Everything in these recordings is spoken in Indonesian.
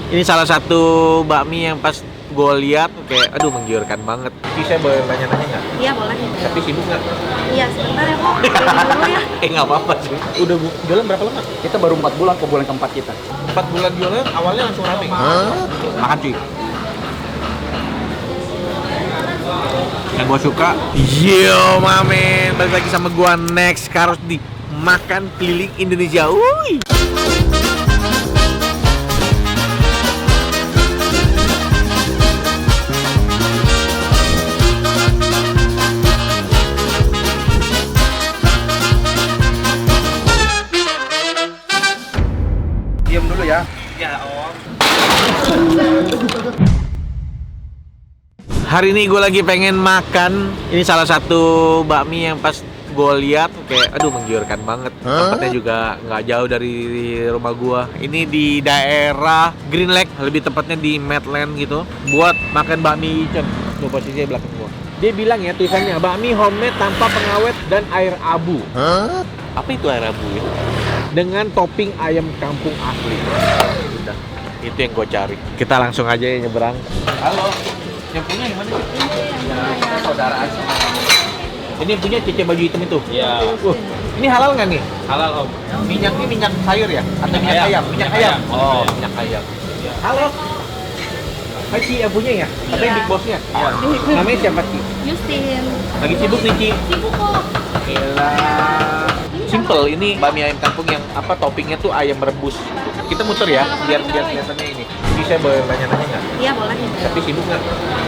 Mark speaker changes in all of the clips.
Speaker 1: Ini salah satu bakmi yang pas gue lihat kayak aduh menggiurkan banget. Jadi saya boleh tanya-tanya nggak?
Speaker 2: Iya boleh.
Speaker 1: Tapi sibuk nggak?
Speaker 2: Iya sebentar ya kok. Dulu ya.
Speaker 1: Nggak apa-apa sih. Udah jualan berapa lama?
Speaker 3: Kita baru 4 bulan ke bulan keempat kita.
Speaker 1: 4 bulan jualan awalnya langsung rame. Makan cuy. Yang gue suka, yo mamen, balik lagi sama gue next Karos di Makan Keliling Indonesia. Wuih.
Speaker 3: Diam dulu ya.
Speaker 1: Ya om. Hari ini gue lagi pengen makan. Ini salah satu bakmi yang pas gue lihat kayak aduh menggiurkan banget. Tempatnya juga nggak jauh dari rumah gue. Ini di daerah Green Lake, lebih tepatnya di Medland gitu. Buat makan bakmi Icen. Tuh posisinya belakang gue. Dia bilang ya tulisannya bakmi homemade tanpa pengawet dan air abu. Apa itu air abu ya? Dengan topping ayam kampung asli. Udah, itu yang gue cari. Kita langsung aja ya nyebrang. Halo, yang punya yang mana?
Speaker 3: Ya, saudara aja.
Speaker 1: Ini yang punya Cece baju hitam itu?
Speaker 3: Iya.
Speaker 1: Ini halal nggak nih?
Speaker 3: Halal om.
Speaker 1: Minyaknya minyak sayur ya? Atau minyak ayam? Minyak ayam. Oh, minyak ayam. Halo. Hai Ci, yang punya ya? Atau yang big bossnya?
Speaker 3: Iya.
Speaker 1: Namanya siapa Ci?
Speaker 2: Justin.
Speaker 1: Lagi sibuk nih Ci?
Speaker 2: Sibuk kok.
Speaker 1: Gila. Simple, ini bakmi ayam kampung yang apa toppingnya tuh ayam rebus. Kita muter ya, biar kelihatannya ini. Jadi saya boleh tanya-tanya nggak?
Speaker 2: Iya boleh.
Speaker 1: Tapi sibuk nggak?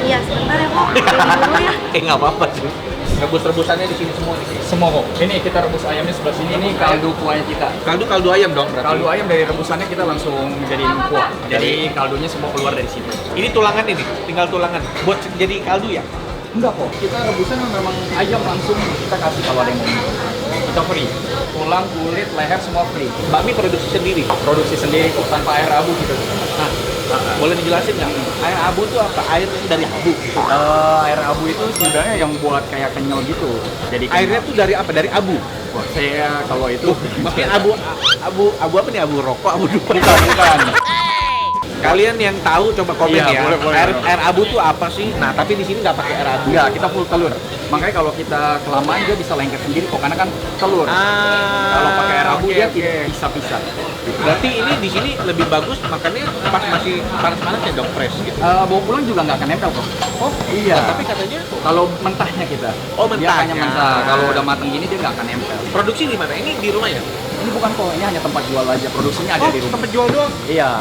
Speaker 2: Iya sebentar ya kok. Dulu ya.
Speaker 1: Nggak apa-apa sih. Rebus-rebusannya di sini semua nih.
Speaker 3: Semua kok. Ini kita rebus ayamnya sebelah sini. Ini kaldu kuahnya kita.
Speaker 1: Kaldu ayam dong berarti.
Speaker 3: Kaldu ayam dari rebusannya kita langsung jadiin kuah. Jadi kaldunya semua keluar dari sini.
Speaker 1: Ini tulangan ini, tinggal tulangan. Buat jadi kaldu ya?
Speaker 3: Enggak kok. Kita rebusan memang ayam langsung kita kasih kalau ada yang mau. Kita free. Tulang, kulit, leher semua free.
Speaker 1: Bakmi produksi sendiri.
Speaker 3: Produksi sendiri kok tanpa air abu gitu.
Speaker 1: Nah, boleh dijelasin nggak? Air abu itu apa? Air dari abu.
Speaker 3: Air abu itu sebenarnya yang buat kayak kenyal gitu. Jadi kenyal.
Speaker 1: Airnya tuh dari apa? Dari abu.
Speaker 3: Wah, saya kalau itu
Speaker 1: Maksudnya abu apa nih? Abu rokok, abu dupa.
Speaker 3: bukan.
Speaker 1: Kalian yang tahu coba komen
Speaker 3: Iya,
Speaker 1: ya.
Speaker 3: boleh.
Speaker 1: Air abu tuh apa sih? Nah, tapi di sini nggak pakai air abu.
Speaker 3: Enggak, kita full telur. Makanya kalau kita kelamaan dia bisa lengket sendiri kok karena kan telur. Kalau pakai air abu dia pisah-pisah.
Speaker 1: Berarti ini di sini lebih bagus makannya pas masih panas-panasnya dong, fresh gitu.
Speaker 3: Bawa pulang juga nggak akan nempel kok.
Speaker 1: Oh
Speaker 3: Iya.
Speaker 1: tapi katanya
Speaker 3: Kalau mentahnya kita.
Speaker 1: Oh,
Speaker 3: Dia
Speaker 1: mentahnya.
Speaker 3: hanya mentah. Kalau udah matang gini dia nggak akan nempel.
Speaker 1: produksi di mana? Ini di rumah ya?
Speaker 3: Ini bukan kok, ini hanya tempat jual aja. Produksinya ada di rumah.
Speaker 1: tempat jual doang.
Speaker 3: Iya.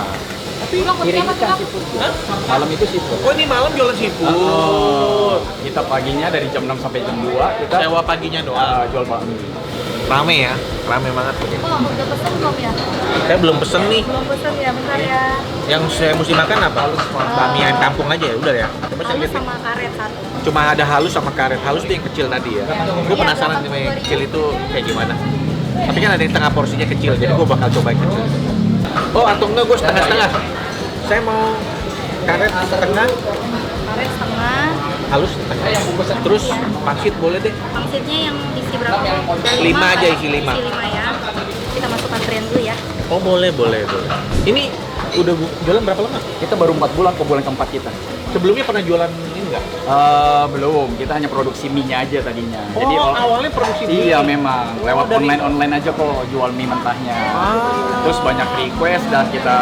Speaker 1: Tapi
Speaker 3: Kirim ikan seafood.
Speaker 1: Hah?
Speaker 3: Malam itu seafood.
Speaker 1: Oh ini malam jualan seafood.
Speaker 3: Kita paginya dari jam 6 sampai jam 2 kita
Speaker 1: Sewa paginya doang.
Speaker 3: jual bakmi.
Speaker 1: Rame ya, rame banget.
Speaker 2: Kok udah pesen belum ya?
Speaker 1: Saya belum pesen nih.
Speaker 2: Belum pesen ya, bentar ya.
Speaker 1: Yang saya mesti makan apa? Bakmi ayam kampung aja ya, udah ya. Coba saya
Speaker 2: Halus
Speaker 1: lihat nih.
Speaker 2: sama karet satu.
Speaker 1: Cuma ada halus sama karet. Halus tuh yang kecil tadi ya. Gue
Speaker 2: Iya,
Speaker 1: penasaran nih
Speaker 2: 82.000.
Speaker 1: yang kecil itu kayak gimana. Tapi kan ada yang tengah porsinya kecil, jadi gue bakal coba yang kecil. Oh atau enggak gue setengah-setengah. Saya mau karet setengah,
Speaker 2: Karet setengah.
Speaker 1: halus setengah. Terus pangsit boleh deh.
Speaker 2: Pangsitnya yang isi berapa?
Speaker 1: Lima aja, isi lima.
Speaker 2: Isi 5 ya. Kita masukkan brand dulu ya.
Speaker 1: Oh boleh. Ini udah jualan berapa lama?
Speaker 3: Kita baru 4 bulan ke bulan keempat kita.
Speaker 1: Sebelumnya pernah jualan ini enggak?
Speaker 3: Belum, kita hanya produksi mie-nya aja tadinya.
Speaker 1: Oh, awalnya produksi mie.
Speaker 3: Iya memang, lewat
Speaker 1: dari-
Speaker 3: online aja kok jual mie mentahnya.
Speaker 1: Ah.
Speaker 3: Terus banyak request dan kita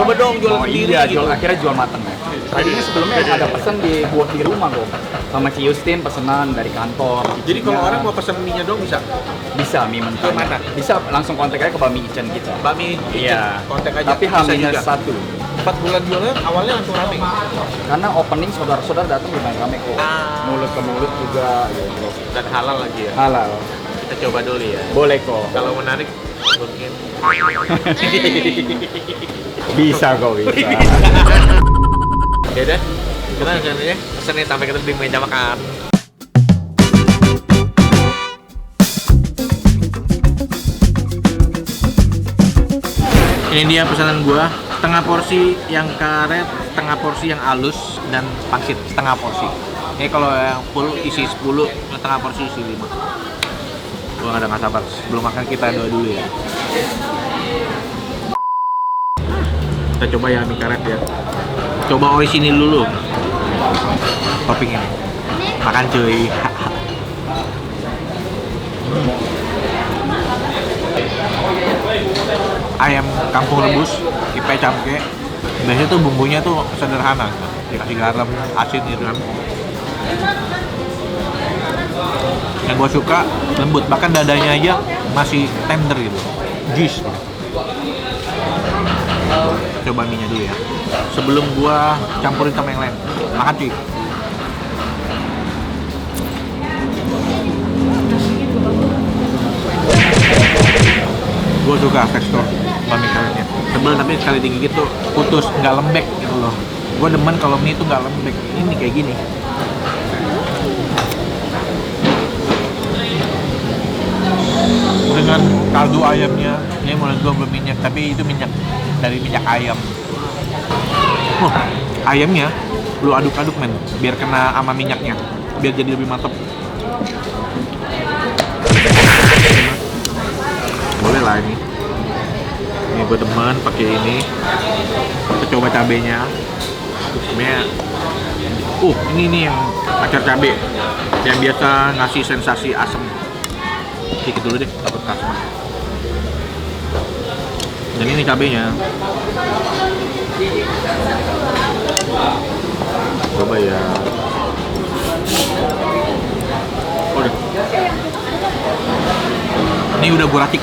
Speaker 1: Coba dong jual
Speaker 3: oh,
Speaker 1: sendiri
Speaker 3: iya,
Speaker 1: gitu.
Speaker 3: akhirnya jual mateng. Tadinya sebelumnya ada pesan dibuat di rumah kok. Sama Ci Justin pesanan dari kantor.
Speaker 1: Jadi kalau
Speaker 3: cicinya.
Speaker 1: orang mau pesen mie-nya dong bisa?
Speaker 3: bisa mie mentah.
Speaker 1: Ke mana?
Speaker 3: Bisa langsung kontak aja ke Bakmi Icen kita.
Speaker 1: Bakmi
Speaker 3: Iya.
Speaker 1: kontak aja.
Speaker 3: Tapi
Speaker 1: Bisa
Speaker 3: hamilnya
Speaker 1: juga.
Speaker 3: 1.
Speaker 1: 4 bulan jualan awalnya langsung rame.
Speaker 3: Karena opening saudara-saudara datang lumayan rame kok.
Speaker 1: Ah.
Speaker 3: Mulut ke mulut juga gitu.
Speaker 1: Dan halal lagi ya.
Speaker 3: Halal.
Speaker 1: Kita coba dulu ya.
Speaker 3: Boleh kok.
Speaker 1: Kalau menarik mungkin.
Speaker 3: Bisa kok bisa.
Speaker 1: Ya udah. Kita langsung aja pesennya sampai ketemu di meja makan. Ini dia pesanan gua, setengah porsi yang karet, setengah porsi yang halus, dan pangsit setengah porsi. Ini kalau yang full isi 10, setengah porsi isi 5. Gua nggak sabar, sebelum makan kita doa dulu ya. Kita coba ya mie karet ya. Coba orisinil dulu. Toppingnya. Makan cuy. Ayam kampung rebus, ipe camke. Biasanya tuh bumbunya tuh sederhana, dikasih garam, asin gitu kan. Yang gue suka lembut, bahkan dadanya aja masih tender gitu, juice. Coba mie-nya dulu ya, sebelum gua campurin sama yang lain. Makan cuy. Gue suka tekstur mie karetnya, tebel tapi sekali digigit tuh putus, nggak lembek gitu loh. Gue demen kalau mie itu nggak lembek, ini kayak gini. Dengan kaldu ayamnya, ini menurut gue belum minyak, tapi itu minyak dari minyak ayam. Ayamnya lu aduk-aduk men, biar kena sama minyaknya, biar jadi lebih mantep. Boleh lah ini. Ini gue demen pakai ini. Kita coba cabenya. Ini nih yang acar cabe yang biasa ngasih sensasi asem. Sedikit dulu deh, takut asem. Dan ini cabenya. Coba ya. Udah. Ini udah gue racik.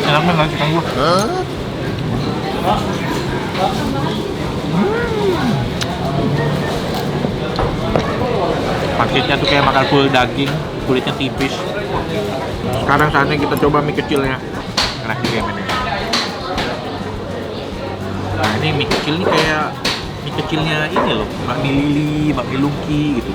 Speaker 1: Enak banget racikan gue. Paketnya tuh kayak makan full daging, kulitnya tipis. Sekarang saatnya kita coba mie kecilnya. Enak juga men. Nah ini mie kecil nih kayak mie kecilnya ini loh, bakmi Lili, bakmi Luki gitu.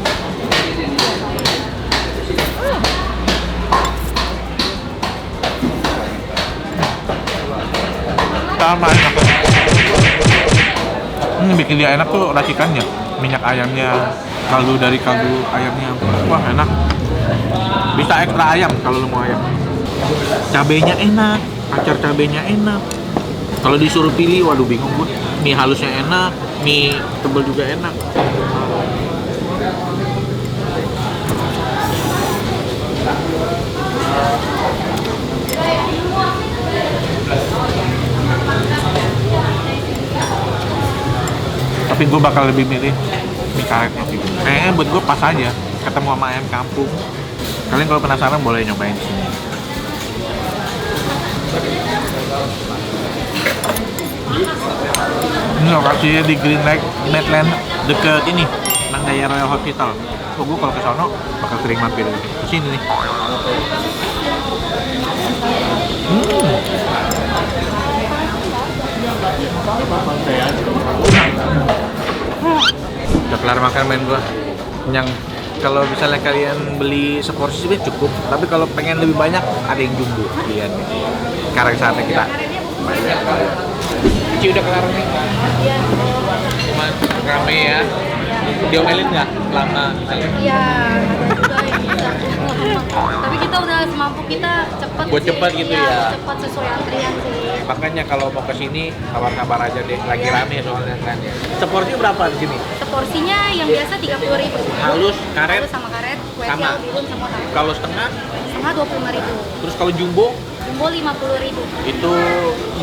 Speaker 1: Sama enak. Bikin dia enak tuh racikannya, minyak ayamnya, kaldu dari kaldu ayamnya. Wah enak. Bisa ekstra ayam kalau lu mau ayam. Cabenya enak, acar cabenya enak. Kalau disuruh pilih, waduh bingung gue. Mie halusnya enak, mie tebel juga enak. Tapi gue bakal lebih milih mie karetnya sih. Kayaknya buat gue pas aja ketemu sama ayam kampung. Kalian kalau penasaran boleh nyobain di sini. Ini lokasinya di Green Lake, Medland, deket ini, Nandaya Royal Hospital. Gue kalau ke sono bakal sering mampir ke sini nih. Udah kelar makan main gua. Kenyang. Kalau misalnya kalian beli seporsi sih cukup, tapi kalau pengen lebih banyak ada yang jumbo pilihan. Sekarang saatnya kita banyak. Ci udah kelar nih.
Speaker 2: Iya.
Speaker 1: Cuma rame ya. Diomelin nggak lama misalnya?
Speaker 2: Iya, ada juga yang bisa. Tapi kita udah semampu kita cepet.
Speaker 1: Buat cepet gitu
Speaker 2: Iya,
Speaker 1: ya?
Speaker 2: Cepet sesuai antrian sih.
Speaker 1: Makanya kalau mau ke sini kabar-kabar aja deh, lagi rame soalnya kan ya. Seporsi berapa di sini?
Speaker 2: Seporsinya yang biasa 30.000.
Speaker 1: Halus, karet,
Speaker 2: Halus sama karet, kue
Speaker 1: sama.
Speaker 2: tiaw, bihun sama tahu.
Speaker 1: Kalau setengah,
Speaker 2: Setengah 25.000.
Speaker 1: terus kalau jumbo
Speaker 2: Jumbo 50.000.
Speaker 1: itu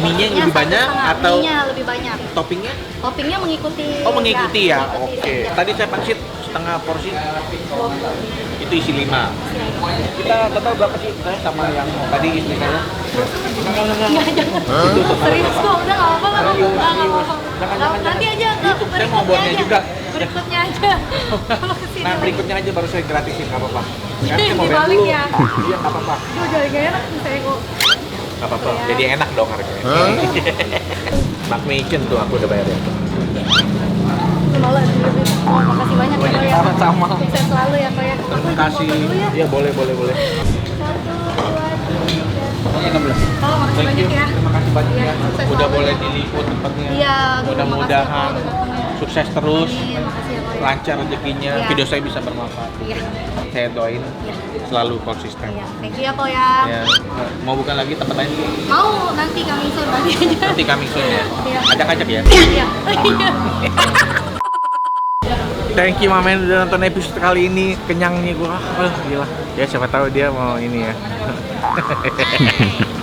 Speaker 1: mie-nya yang lebih banyak atau
Speaker 2: Mie-nya lebih banyak.
Speaker 1: toppingnya?
Speaker 2: Toppingnya mengikuti.
Speaker 1: Oh mengikuti ya,
Speaker 2: mengikuti.
Speaker 1: oke. Tadi saya pangsit setengah porsi itu isi 5. Kita total berapa sih? Saya sama yang tadi istri saya.
Speaker 2: Enggak, jangan. Serius kok, udah nggak apa-apa, nggak apa-apa.
Speaker 1: Jangan.
Speaker 2: Nanti aja ke
Speaker 1: YouTube saya mau buatnya juga.
Speaker 2: Berikutnya aja. Kalau kesini.
Speaker 1: Nah berikutnya aja baru saya gratisin, nggak apa-apa.
Speaker 2: Iya,
Speaker 1: Saya mau bayar
Speaker 2: dibalik
Speaker 1: dulu.
Speaker 2: ya.
Speaker 1: Iya nggak apa-apa.
Speaker 2: Aduh, jadi gak enak nih saya kok.
Speaker 1: Nggak apa-apa.
Speaker 2: Ya.
Speaker 1: Jadi enak dong harganya. Bakmi Icen tuh aku udah bayar ya.
Speaker 2: Malah makasih banyak ya Ko ya.
Speaker 1: Sama-sama.
Speaker 2: Sukses selalu ya Ko ya. Aku
Speaker 1: Terima
Speaker 2: ikut
Speaker 1: kasih.
Speaker 2: foto dulu ya.
Speaker 1: Iya boleh.
Speaker 2: 1, 2, 3.
Speaker 3: Pokoknya 16.
Speaker 2: Oh, makasih
Speaker 1: Thank
Speaker 2: banyak
Speaker 1: you.
Speaker 2: ya.
Speaker 1: Terima kasih banyak
Speaker 2: Iya,
Speaker 1: ya.
Speaker 2: sukses
Speaker 1: Udah
Speaker 2: selalu.
Speaker 1: boleh diliput tempatnya.
Speaker 2: Iya,
Speaker 1: Mudah-mudahan
Speaker 2: makasih ya, Pak, udah datang.
Speaker 1: sukses terus,
Speaker 2: Iya, makasih ya, Pak.
Speaker 1: lancar rezekinya,
Speaker 2: Iya.
Speaker 1: video saya bisa bermanfaat.
Speaker 2: Iya.
Speaker 1: Saya doain
Speaker 2: Iya.
Speaker 1: selalu konsisten.
Speaker 2: Iya, thank you ya kok ya.
Speaker 1: Ya, mau buka lagi tempat lain?
Speaker 2: Mau nanti kami soon nanti aja.
Speaker 1: Nanti kami soon ya.
Speaker 2: Iya.
Speaker 1: Ajak-ajak ya.
Speaker 2: Iya.
Speaker 1: Thank you Mamen udah nonton episode kali ini. Kenyang nih gua. Gila. Ya siapa tahu dia mau ini ya.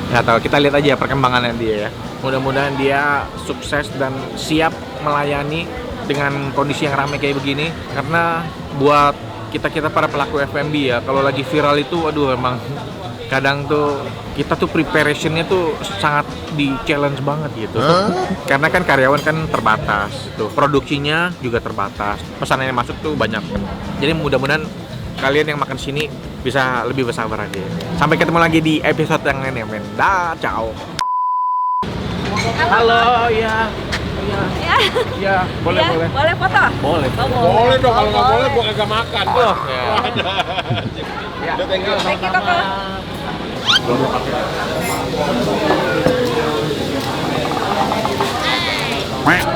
Speaker 1: Nggak tahu, kita lihat aja perkembangannya dia ya. Mudah-mudahan dia sukses dan siap melayani dengan kondisi yang ramai kayak begini. Karena buat kita para pelaku F&B ya, kalau lagi viral itu aduh emang kadang tuh kita tuh preparationnya tuh sangat di challenge banget gitu. Karena kan karyawan kan terbatas tuh, produksinya juga terbatas, pesanan yang masuk tuh banyak. Jadi mudah-mudahan kalian yang makan sini bisa lebih bersabar aja. Sampai ketemu lagi di episode yang lain ya men. Dah, ciao. Halo, ya. Ya, boleh.
Speaker 4: Boleh foto?
Speaker 1: Boleh.
Speaker 5: Boleh dong, kalau nggak boleh gua kagak makan.
Speaker 1: Oh, ya. Ya,
Speaker 5: Thank you.
Speaker 4: Thank you, Kakak.
Speaker 1: Sama-sama.